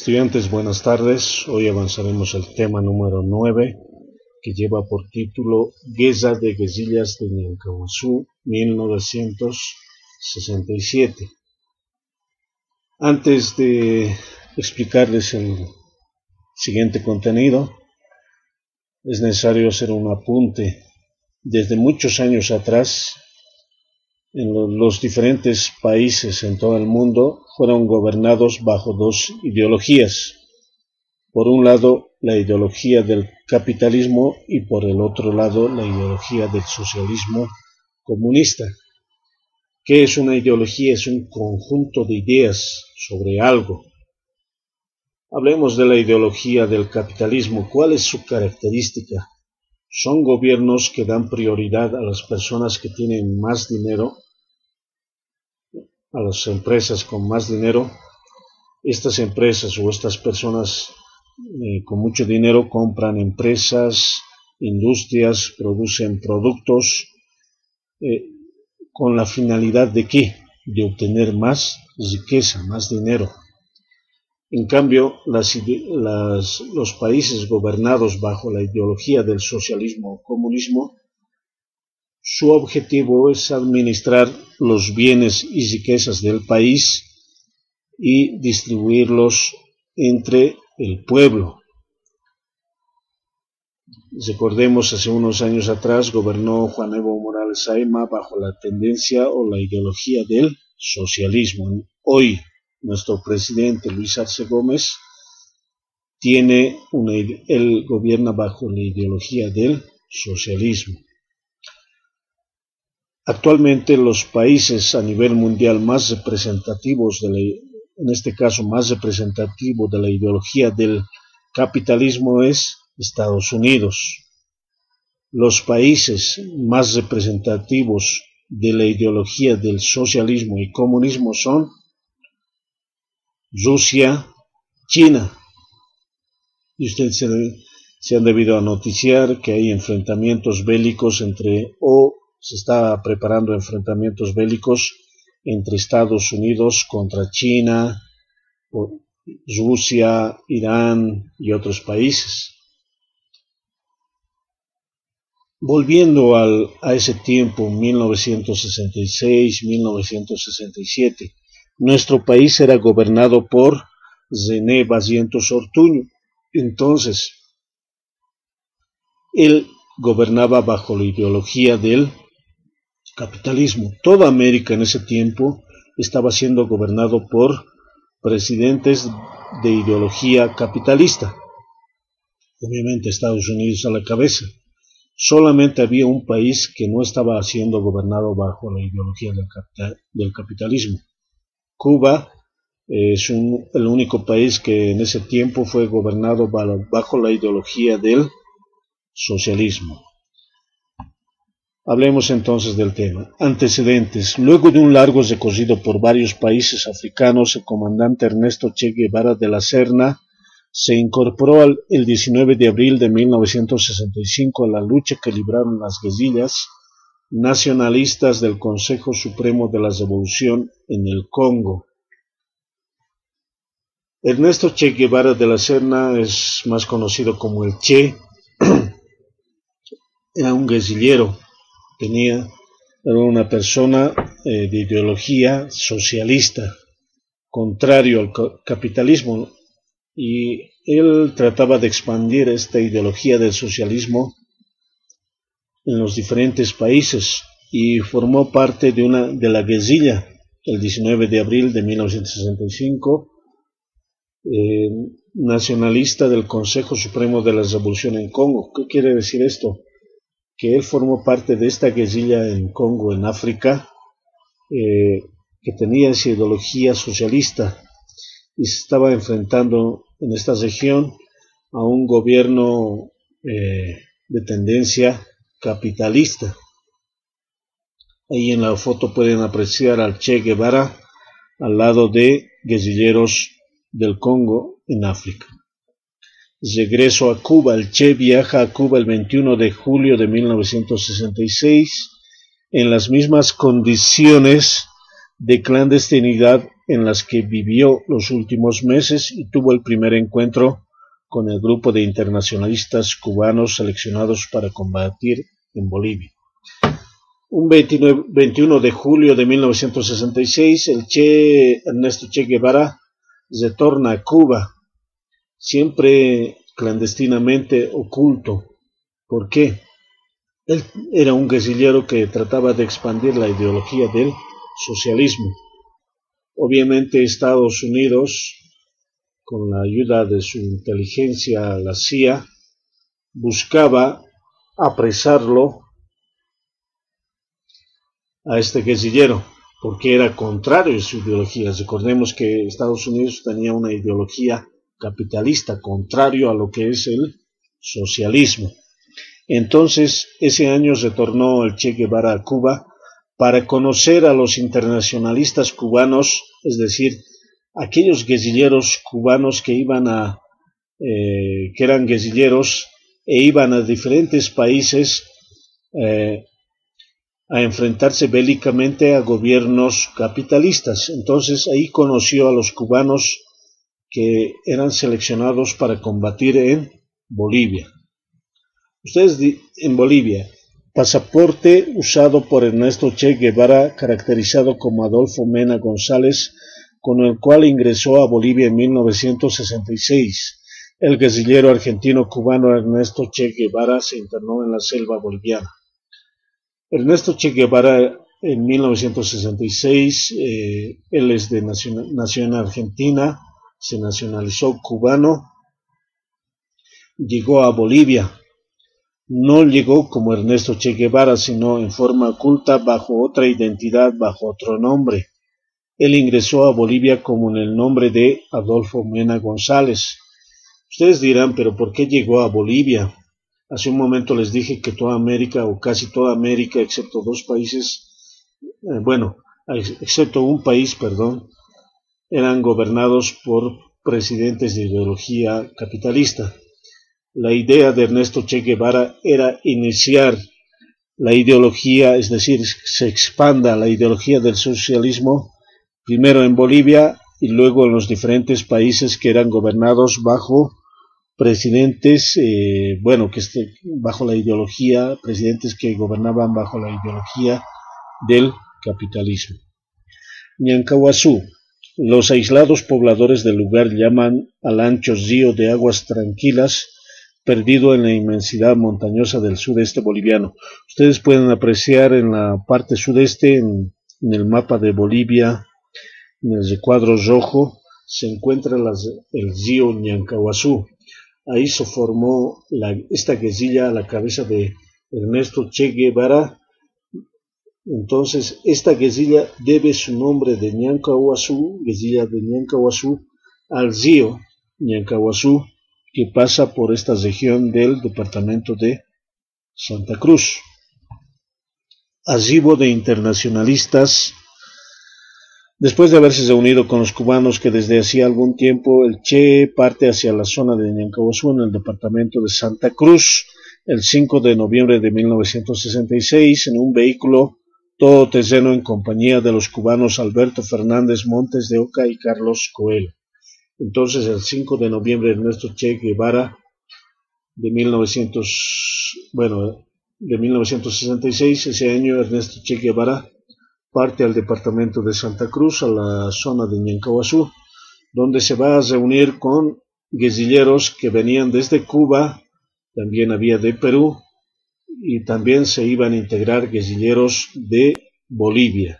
Estudiantes, buenas tardes. Hoy avanzaremos al tema número 9, que lleva por título Guerra de Guerrillas de Ñancahuazú, 1967. Antes de explicarles el siguiente contenido, es necesario hacer un apunte. Desde muchos años atrás, en los diferentes países en todo el mundo fueron gobernados bajo dos ideologías. Por un lado, la ideología del capitalismo y por el otro lado, la ideología del socialismo comunista. ¿Qué es una ideología? Es un conjunto de ideas sobre algo. Hablemos de la ideología del capitalismo. ¿Cuál es su característica? Son gobiernos que dan prioridad a las personas que tienen más dinero, a las empresas con más dinero. Estas empresas o estas personas con mucho dinero compran empresas, industrias, producen productos con la finalidad ¿de qué? De obtener más riqueza, más dinero. En cambio, los países gobernados bajo la ideología del socialismo o comunismo, su objetivo es administrar los bienes y riquezas del país y distribuirlos entre el pueblo. Recordemos, hace unos años atrás gobernó Juan Evo Morales Ayma bajo la tendencia o la ideología del socialismo. Hoy, nuestro presidente Luis Arce Gómez él gobierna bajo la ideología del socialismo. Actualmente los países a nivel mundial más representativos, en este caso más representativo de la ideología del capitalismo es Estados Unidos. Los países más representativos de la ideología del socialismo y comunismo son Rusia, China. Y ustedes se han debido a noticiar que hay enfrentamientos bélicos se está preparando enfrentamientos bélicos entre Estados Unidos contra China, Rusia, Irán y otros países. Volviendo a ese tiempo, 1966, 1967, nuestro país era gobernado por René Barrientos Ortuño. Entonces, él gobernaba bajo la ideología del capitalismo. Toda América en ese tiempo estaba siendo gobernado por presidentes de ideología capitalista. Obviamente Estados Unidos a la cabeza. Solamente había un país que no estaba siendo gobernado bajo la ideología del capitalismo. Cuba es el único país que en ese tiempo fue gobernado bajo la ideología del socialismo. Hablemos entonces del tema. Antecedentes. Luego de un largo recorrido por varios países africanos, el comandante Ernesto Che Guevara de la Serna se incorporó el 19 de abril de 1965 a la lucha que libraron las guerrillas nacionalistas del Consejo Supremo de la Revolución en el Congo. Ernesto Che Guevara de la Serna es más conocido como el Che. Era un guerrillero. Era una persona de ideología socialista, contrario al capitalismo, y él trataba de expandir esta ideología del socialismo en los diferentes países y formó parte de la guerrilla el 19 de abril de 1965, nacionalista del Consejo Supremo de la Revolución en Congo. ¿Qué quiere decir esto? Que él formó parte de esta guerrilla en Congo, en África, que tenía esa ideología socialista y se estaba enfrentando en esta región a un gobierno de tendencia capitalista. Ahí en la foto pueden apreciar al Che Guevara al lado de guerrilleros del Congo en África. Regreso a Cuba. El Che viaja a Cuba el 21 de julio de 1966 en las mismas condiciones de clandestinidad en las que vivió los últimos meses y tuvo el primer encuentro con el grupo de internacionalistas cubanos seleccionados para combatir en Bolivia. Un 21 de julio de 1966, el Ernesto Che Guevara retorna a Cuba, siempre clandestinamente oculto. ¿Por qué? Él era un guerrillero que trataba de expandir la ideología del socialismo. Obviamente Estados Unidos, con la ayuda de su inteligencia, la CIA, buscaba apresarlo a este guerrillero, porque era contrario a su ideología. Recordemos que Estados Unidos tenía una ideología capitalista, contrario a lo que es el socialismo. Entonces, ese año retornó el Che Guevara a Cuba para conocer a los internacionalistas cubanos, es decir, aquellos guerrilleros cubanos que eran guerrilleros e iban a diferentes países a enfrentarse bélicamente a gobiernos capitalistas. Entonces ahí conoció a los cubanos que eran seleccionados para combatir en Bolivia. Ustedes en Bolivia, pasaporte usado por Ernesto Che Guevara, caracterizado como Adolfo Mena González, con el cual ingresó a Bolivia en 1966. El guerrillero argentino-cubano Ernesto Che Guevara se internó en la selva boliviana. Ernesto Che Guevara en 1966, él es nació en Argentina, se nacionalizó cubano, llegó a Bolivia. No llegó como Ernesto Che Guevara, sino en forma oculta, bajo otra identidad, bajo otro nombre. Él ingresó a Bolivia como en el nombre de Adolfo Mena González. Ustedes dirán, ¿pero por qué llegó a Bolivia? Hace un momento les dije que toda América, o casi toda América, excepto dos países, excepto un país, eran gobernados por presidentes de ideología capitalista. La idea de Ernesto Che Guevara era iniciar la ideología, es decir, se expanda la ideología del socialismo, primero en Bolivia y luego en los diferentes países que eran gobernados bajo presidentes, bajo la ideología, presidentes que gobernaban bajo la ideología del capitalismo. Ñancahuazú. Los aislados pobladores del lugar llaman al ancho río de aguas tranquilas, perdido en la inmensidad montañosa del sudeste boliviano. Ustedes pueden apreciar en la parte sudeste, en el mapa de Bolivia, en el recuadro rojo, se encuentra el río Ñancahuazú. Ahí se formó esta guerrilla a la cabeza de Ernesto Che Guevara. Entonces, esta guerrilla debe su nombre de Ñancahuazú, guerrilla de Ñancahuazú, al río Ñancahuazú, que pasa por esta región del departamento de Santa Cruz. Arribo de internacionalistas. Después de haberse reunido con los cubanos que desde hacía algún tiempo, el Che parte hacia la zona de Ñancahuazú en el departamento de Santa Cruz el 5 de noviembre de 1966 en un vehículo todoterreno en compañía de los cubanos Alberto Fernández Montes de Oca y Carlos Coelho. Entonces el 5 de noviembre Ernesto Che Guevara de 1966, ese año Ernesto Che Guevara parte al departamento de Santa Cruz, a la zona de Ñancahuazú, donde se va a reunir con guerrilleros que venían desde Cuba, también había de Perú, y también se iban a integrar guerrilleros de Bolivia.